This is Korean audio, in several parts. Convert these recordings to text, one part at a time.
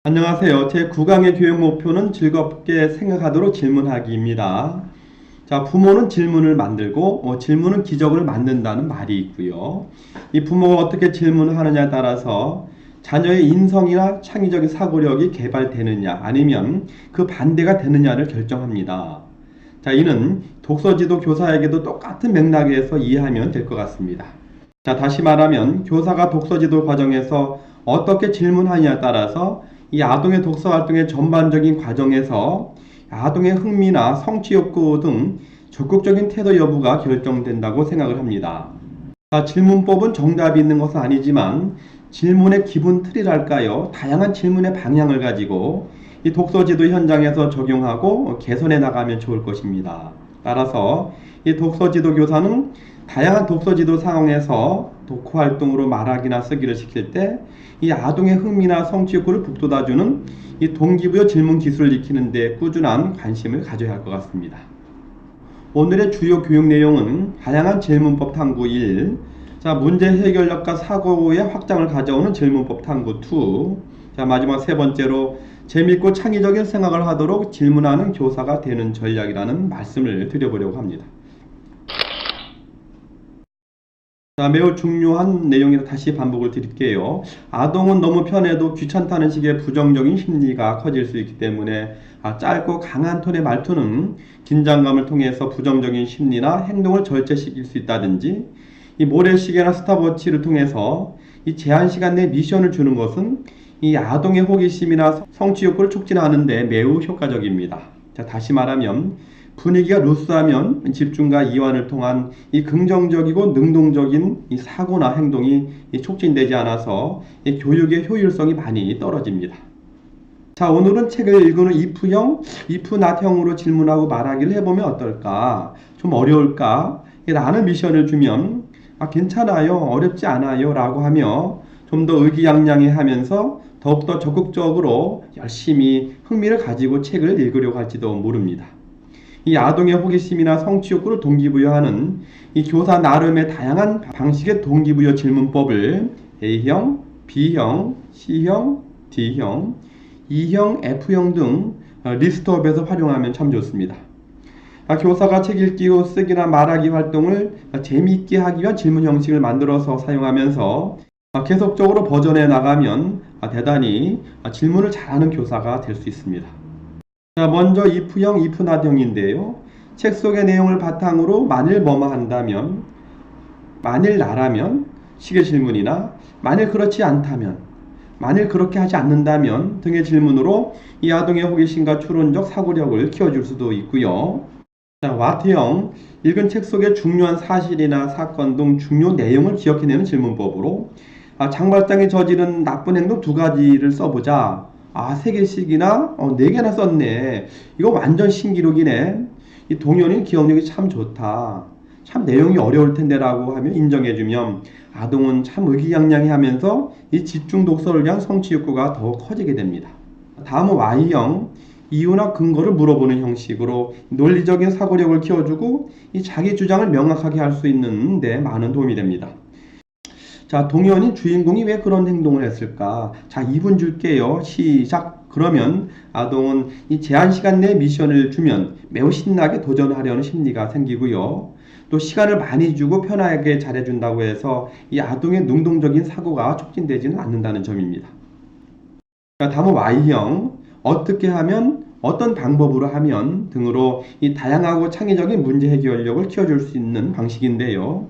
안녕하세요. 제 9강의 교육 목표는 즐겁게 생각하도록 질문하기입니다. 자, 부모는 질문을 만들고 질문은 기적을 만든다는 말이 있고요. 이 부모가 어떻게 질문을 하느냐에 따라서 자녀의 인성이나 창의적인 사고력이 개발되느냐 아니면 그 반대가 되느냐를 결정합니다. 자, 이는 독서지도 교사에게도 똑같은 맥락에서 이해하면 될 것 같습니다. 자, 다시 말하면 교사가 독서지도 과정에서 어떻게 질문하느냐에 따라서 이 아동의 독서 활동의 전반적인 과정에서 아동의 흥미나 성취 욕구 등 적극적인 태도 여부가 결정된다고 생각을 합니다. 질문법은 정답이 있는 것은 아니지만 질문의 기본 틀이랄까요? 다양한 질문의 방향을 가지고 이 독서지도 현장에서 적용하고 개선해 나가면 좋을 것입니다. 따라서 이 독서지도 교사는 다양한 독서지도 상황에서 독후 활동으로 말하기나 쓰기를 시킬 때 이 아동의 흥미나 성취 욕구를 북돋아주는 이 동기부여 질문 기술을 익히는 데 꾸준한 관심을 가져야 할 것 같습니다. 오늘의 주요 교육 내용은 다양한 질문법 탐구 1, 자, 문제 해결력과 사고의 확장을 가져오는 질문법 탐구 2, 자, 마지막 세 번째로 재밌고 창의적인 생각을 하도록 질문하는 교사가 되는 전략이라는 말씀을 드려보려고 합니다. 자, 매우 중요한 내용이라 다시 반복을 드릴게요. 아동은 너무 편해도 귀찮다는 식의 부정적인 심리가 커질 수 있기 때문에 짧고 강한 톤의 말투는 긴장감을 통해서 부정적인 심리나 행동을 절제시킬 수 있다든지 이 모래시계나 스탑워치를 통해서 이 제한 시간 내 미션을 주는 것은 이 아동의 호기심이나 성취 욕구를 촉진하는 데 매우 효과적입니다. 자, 다시 말하면 분위기가 루스하면 집중과 이완을 통한 이 긍정적이고 능동적인 이 사고나 행동이 촉진되지 않아서 이 교육의 효율성이 많이 떨어집니다. 자, 오늘은 책을 읽은 후 if형, if not형으로 질문하고 말하기를 해보면 어떨까? 좀 어려울까? 라는 미션을 주면 괜찮아요, 어렵지 않아요 라고 하며 좀 더 의기양양해 하면서 더욱더 적극적으로 열심히 흥미를 가지고 책을 읽으려고 할지도 모릅니다. 이 아동의 호기심이나 성취 욕구를 동기부여하는 이 교사 나름의 다양한 방식의 동기부여 질문법을 A형, B형, C형, D형, E형, F형 등 리스트업에서 활용하면 참 좋습니다. 교사가 책 읽기 후 쓰기나 말하기 활동을 재미있게 하기 위한 질문 형식을 만들어서 사용하면서 계속적으로 버전해 나가면 대단히 질문을 잘하는 교사가 될 수 있습니다. 자, 먼저 if형, if not형인데요. 책 속의 내용을 바탕으로 만일 뭐뭐 한다면, 만일 나라면 식의 질문이나 만일 그렇지 않다면, 만일 그렇게 하지 않는다면 등의 질문으로 이 아동의 호기심과 추론적 사고력을 키워줄 수도 있고요. 자, what형, 읽은 책 속의 중요한 사실이나 사건 등 중요 내용을 기억해내는 질문법으로 장발장이 저지른 나쁜 행동 2가지를 써보자. 3개씩이나 4개나 썼네. 이거 완전 신기록이네. 이 동현이 기억력이 참 좋다. 참 내용이 어려울 텐데 라고 하면 인정해주면 아동은 참 의기양양해 하면서 이 집중 독서를 위한 성취 욕구가 더욱 커지게 됩니다. 다음은 Y형, 이유나 근거를 물어보는 형식으로 논리적인 사고력을 키워주고 이 자기 주장을 명확하게 할 수 있는 데 많은 도움이 됩니다. 자, 동현이 주인공이 왜 그런 행동을 했을까? 자, 2분 줄게요. 시작. 그러면 아동은 이 제한 시간 내에 미션을 주면 매우 신나게 도전하려는 심리가 생기고요. 또 시간을 많이 주고 편하게 잘해준다고 해서 이 아동의 능동적인 사고가 촉진되지는 않는다는 점입니다. 자, 다음은 Y형. 어떻게 하면, 어떤 방법으로 하면 등으로 이 다양하고 창의적인 문제 해결력을 키워줄 수 있는 방식인데요.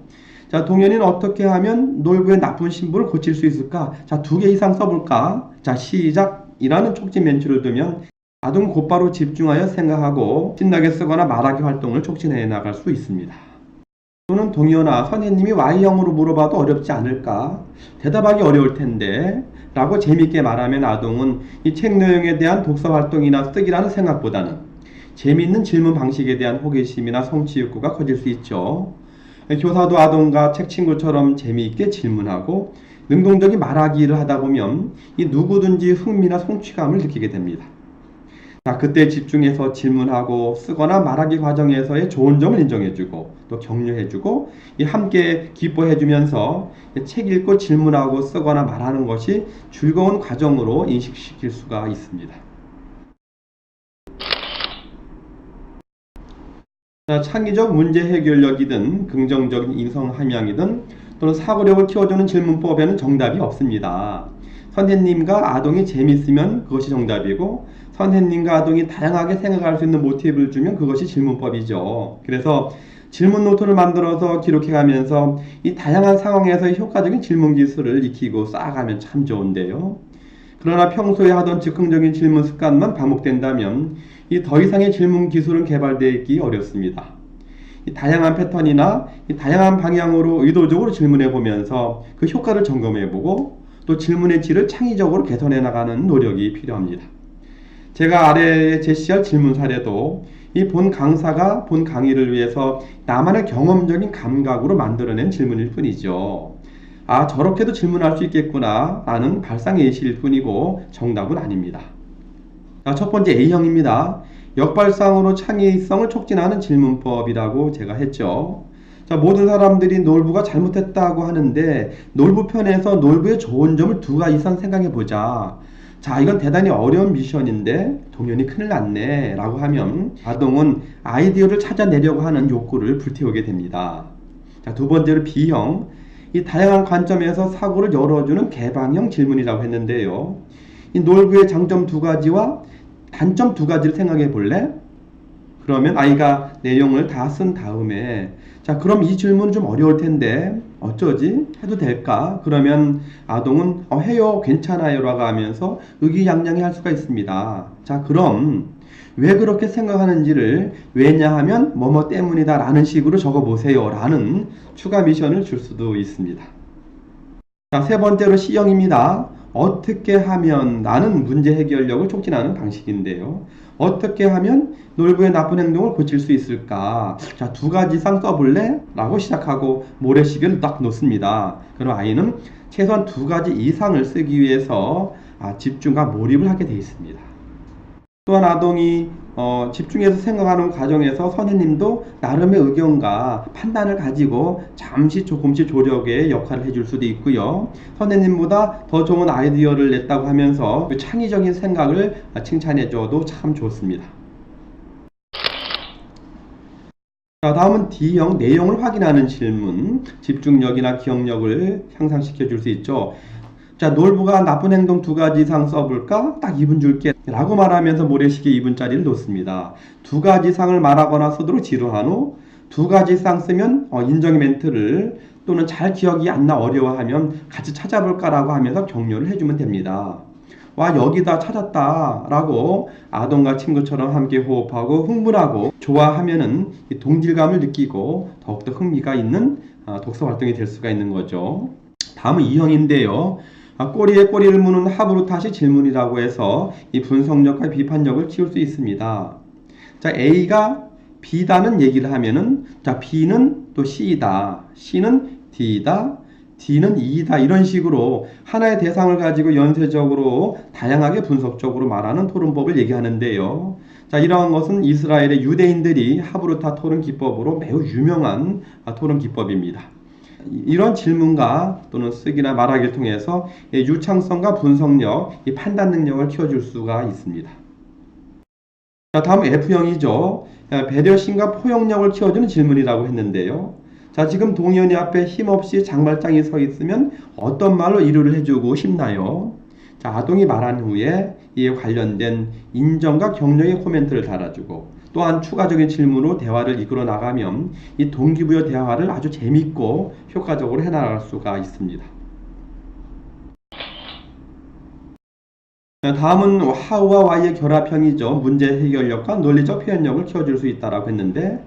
자, 동현이는 어떻게 하면 놀부의 나쁜 신부를 고칠 수 있을까? 자, 2개 이상 써볼까? 자, 시작! 이라는 촉진 멘트를 두면 아동은 곧바로 집중하여 생각하고 신나게 쓰거나 말하기 활동을 촉진해 나갈 수 있습니다. 또는 동현아, 선생님이 Y형으로 물어봐도 어렵지 않을까? 대답하기 어려울 텐데 라고 재밌게 말하면 아동은 이 책 내용에 대한 독서 활동이나 쓰기라는 생각보다는 재미있는 질문 방식에 대한 호기심이나 성취 욕구가 커질 수 있죠. 교사도 아동과 책 친구처럼 재미있게 질문하고 능동적인 말하기를 하다 보면 이 누구든지 흥미나 성취감을 느끼게 됩니다. 자, 그때 집중해서 질문하고 쓰거나 말하기 과정에서의 좋은 점을 인정해주고 또 격려해주고 함께 기뻐해주면서 책 읽고 질문하고 쓰거나 말하는 것이 즐거운 과정으로 인식시킬 수가 있습니다. 자, 창의적 문제 해결력이든 긍정적인 인성 함양이든 또는 사고력을 키워주는 질문법에는 정답이 없습니다. 선생님과 아동이 재밌으면 그것이 정답이고 선생님과 아동이 다양하게 생각할 수 있는 모티브를 주면 그것이 질문법이죠. 그래서 질문 노트를 만들어서 기록해가면서 이 다양한 상황에서의 효과적인 질문 기술을 익히고 쌓아가면 참 좋은데요. 그러나 평소에 하던 즉흥적인 질문 습관만 반복된다면 이 더 이상의 질문 기술은 개발되기 어렵습니다. 이 다양한 패턴이나 이 다양한 방향으로 의도적으로 질문해 보면서 그 효과를 점검해 보고 또 질문의 질을 창의적으로 개선해 나가는 노력이 필요합니다. 제가 아래에 제시할 질문 사례도 이 본 강사가 본 강의를 위해서 나만의 경험적인 감각으로 만들어낸 질문일 뿐이죠. 아, 저렇게도 질문할 수 있겠구나 라는 발상 예시일 뿐이고 정답은 아닙니다. 자, 첫 번째 A형입니다. 역발상으로 창의성을 촉진하는 질문법이라고 제가 했죠. 자, 모든 사람들이 놀부가 잘못했다고 하는데 놀부 편에서 놀부의 좋은 점을 두 가지 이상 생각해 보자. 자, 이건 대단히 어려운 미션인데 동현이 큰일 났네 라고 하면 아동은 아이디어를 찾아내려고 하는 욕구를 불태우게 됩니다. 자, 두 번째로 B형. 이 다양한 관점에서 사고를 열어주는 개방형 질문이라고 했는데요. 이 놀부의 장점 두 가지와 단점 두 가지를 생각해 볼래? 그러면 아이가 내용을 다 쓴 다음에 자, 그럼 이 질문 좀 어려울 텐데 어쩌지? 해도 될까? 그러면 아동은 해요, 괜찮아요 라고 하면서 의기양양해 할 수가 있습니다. 자, 그럼 왜 그렇게 생각하는지를 왜냐하면 뭐뭐 때문이다 라는 식으로 적어보세요 라는 추가 미션을 줄 수도 있습니다. 자, 세 번째로 C형입니다. 어떻게 하면 라는 문제 해결력을 촉진하는 방식인데요. 어떻게 하면 놀부의 나쁜 행동을 고칠 수 있을까? 자, 두 가지 이상 써볼래? 라고 시작하고 모래시계를 딱 놓습니다. 그럼 아이는 최소한 두 가지 이상을 쓰기 위해서 집중과 몰입을 하게 되어 있습니다. 또한 아동이 집중해서 생각하는 과정에서 선생님도 나름의 의견과 판단을 가지고 잠시 조금씩 조력의 역할을 해줄 수도 있고요. 선생님보다 더 좋은 아이디어를 냈다고 하면서 그 창의적인 생각을 칭찬해줘도 참 좋습니다. 자, 다음은 D형 내용을 확인하는 질문. 집중력이나 기억력을 향상시켜 줄 수 있죠. 자, 놀부가 나쁜 행동 두 가지 이상 써볼까? 딱 2분 줄게 라고 말하면서 모래시계 2분짜리를 놓습니다. 두 가지 이상을 말하거나 쓰도록 지루한 후 두 가지 이상 쓰면 인정의 멘트를 또는 잘 기억이 안 나 어려워하면 같이 찾아볼까 라고 하면서 격려를 해주면 됩니다. 와, 여기다 찾았다 라고 아동과 친구처럼 함께 호흡하고 흥분하고 좋아하면은 동질감을 느끼고 더욱더 흥미가 있는 독서 활동이 될 수가 있는 거죠. 다음은 E형인데요. 꼬리에 꼬리를 무는 하브루타시 질문이라고 해서 이 분석력과 비판력을 키울 수 있습니다. 자, A가 B다는 얘기를 하면은 자, B는 또 C다, C는 D다, D는 E다 이런 식으로 하나의 대상을 가지고 연쇄적으로 다양하게 분석적으로 말하는 토론법을 얘기하는데요. 자, 이러한 것은 이스라엘의 유대인들이 하브루타 토론 기법으로 매우 유명한 토론 기법입니다. 이런 질문과 또는 쓰기나 말하기를 통해서 유창성과 분석력, 판단 능력을 키워줄 수가 있습니다. 자, 다음 F형이죠. 배려심과 포용력을 키워주는 질문이라고 했는데요. 자, 지금 동현이 앞에 힘없이 장발장이 서 있으면 어떤 말로 위로를 해주고 싶나요? 자, 아동이 말한 후에 이에 관련된 인정과 격려의 코멘트를 달아주고 또한 추가적인 질문으로 대화를 이끌어 나가면 이 동기부여 대화를 아주 재밌고 효과적으로 해나갈 수가 있습니다. 다음은 how와 why의 결합형이죠. 문제 해결력과 논리적 표현력을 키워줄 수 있다라고 했는데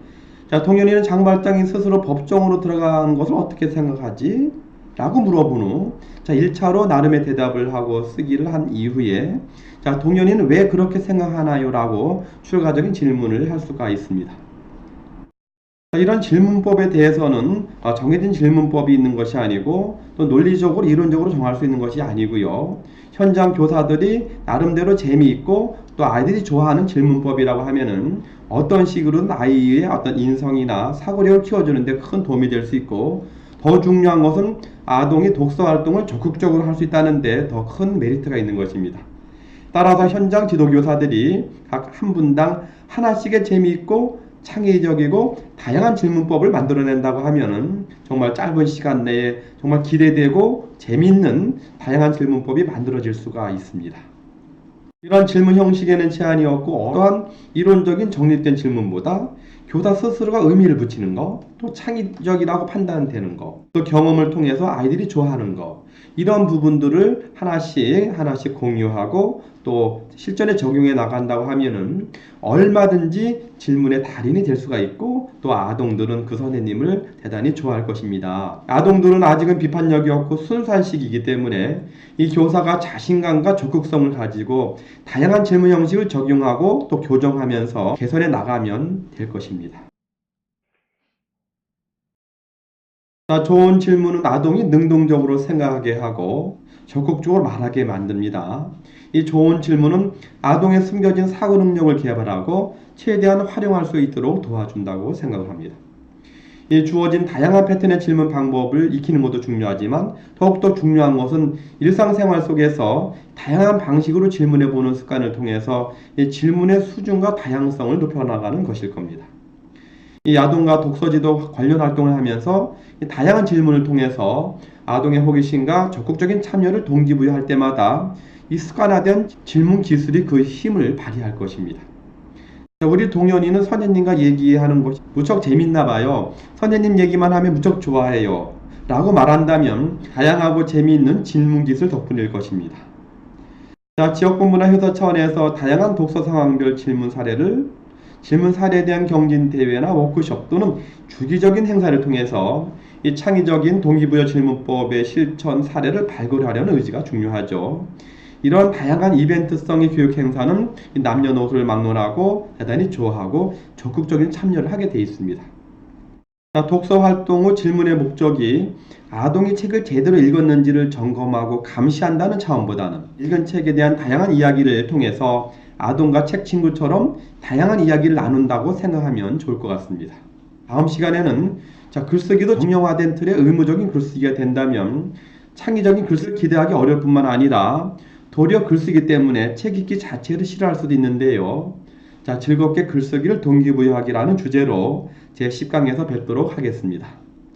자, 동현이는 장발장이 스스로 법정으로 들어간 것을 어떻게 생각하지? 라고 물어본 후 자, 1차로 나름의 대답을 하고 쓰기를 한 이후에 자, 동현이는 왜 그렇게 생각하나요? 라고 추가적인 질문을 할 수가 있습니다. 이런 질문법에 대해서는 정해진 질문법이 있는 것이 아니고 또 논리적으로 이론적으로 정할 수 있는 것이 아니고요. 현장 교사들이 나름대로 재미있고 또 아이들이 좋아하는 질문법이라고 하면은 어떤 식으로든 아이의 어떤 인성이나 사고력을 키워주는 데 큰 도움이 될 수 있고, 더 중요한 것은 아동이 독서 활동을 적극적으로 할 수 있다는 데 더 큰 메리트가 있는 것입니다. 따라서 현장 지도교사들이 각 한 분당 하나씩의 재미있고 창의적이고 다양한 질문법을 만들어낸다고 하면은 정말 짧은 시간 내에 정말 기대되고 재미있는 다양한 질문법이 만들어질 수가 있습니다. 이런 질문 형식에는 제한이 없고, 또한 이론적인 정립된 질문보다 교사 스스로가 의미를 붙이는 것, 또 창의적이라고 판단되는 것, 또 경험을 통해서 아이들이 좋아하는 것, 이런 부분들을 하나씩 공유하고 또 실전에 적용해 나간다고 하면은 얼마든지 질문의 달인이 될 수가 있고, 또 아동들은 그 선생님을 대단히 좋아할 것입니다. 아동들은 아직은 비판력이 없고 순수한 시기이기 때문에 이 교사가 자신감과 적극성을 가지고 다양한 질문 형식을 적용하고 또 교정하면서 개선해 나가면 될 것입니다. 좋은 질문은 아동이 능동적으로 생각하게 하고 적극적으로 말하게 만듭니다. 이 좋은 질문은 아동의 숨겨진 사고 능력을 개발하고 최대한 활용할 수 있도록 도와준다고 생각합니다. 이 주어진 다양한 패턴의 질문 방법을 익히는 것도 중요하지만 더욱더 중요한 것은 일상생활 속에서 다양한 방식으로 질문해 보는 습관을 통해서 이 질문의 수준과 다양성을 높여나가는 것일 겁니다. 이 아동과 독서지도 관련 활동을 하면서 다양한 질문을 통해서 아동의 호기심과 적극적인 참여를 동기부여할 때마다 이 습관화된 질문 기술이 그 힘을 발휘할 것입니다. 우리 동현이는 선생님과 얘기하는 것이 무척 재밌나 봐요. 선생님 얘기만 하면 무척 좋아해요. 라고 말한다면 다양하고 재미있는 질문 기술 덕분일 것입니다. 지역본부나 회사 차원에서 다양한 독서 상황별 질문 사례에 대한 경진 대회나 워크숍 또는 주기적인 행사를 통해서 이 창의적인 동기부여 질문법의 실천 사례를 발굴하려는 의지가 중요하죠. 이런 다양한 이벤트성의 교육 행사는 남녀노소를 막론하고 대단히 좋아하고 적극적인 참여를 하게 되어 있습니다. 독서 활동 후 질문의 목적이 아동이 책을 제대로 읽었는지를 점검하고 감시한다는 차원보다는 읽은 책에 대한 다양한 이야기를 통해서 아동과 책 친구처럼 다양한 이야기를 나눈다고 생각하면 좋을 것 같습니다. 다음 시간에는 글쓰기도 정형화된 틀의 의무적인 글쓰기가 된다면 창의적인 글쓰기를 기대하기 어려울 뿐만 아니라 도리어 글쓰기 때문에 책 읽기 자체를 싫어할 수도 있는데요. 즐겁게 글쓰기를 동기부여하기라는 주제로 제 10강에서 뵙도록 하겠습니다.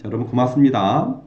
여러분 고맙습니다.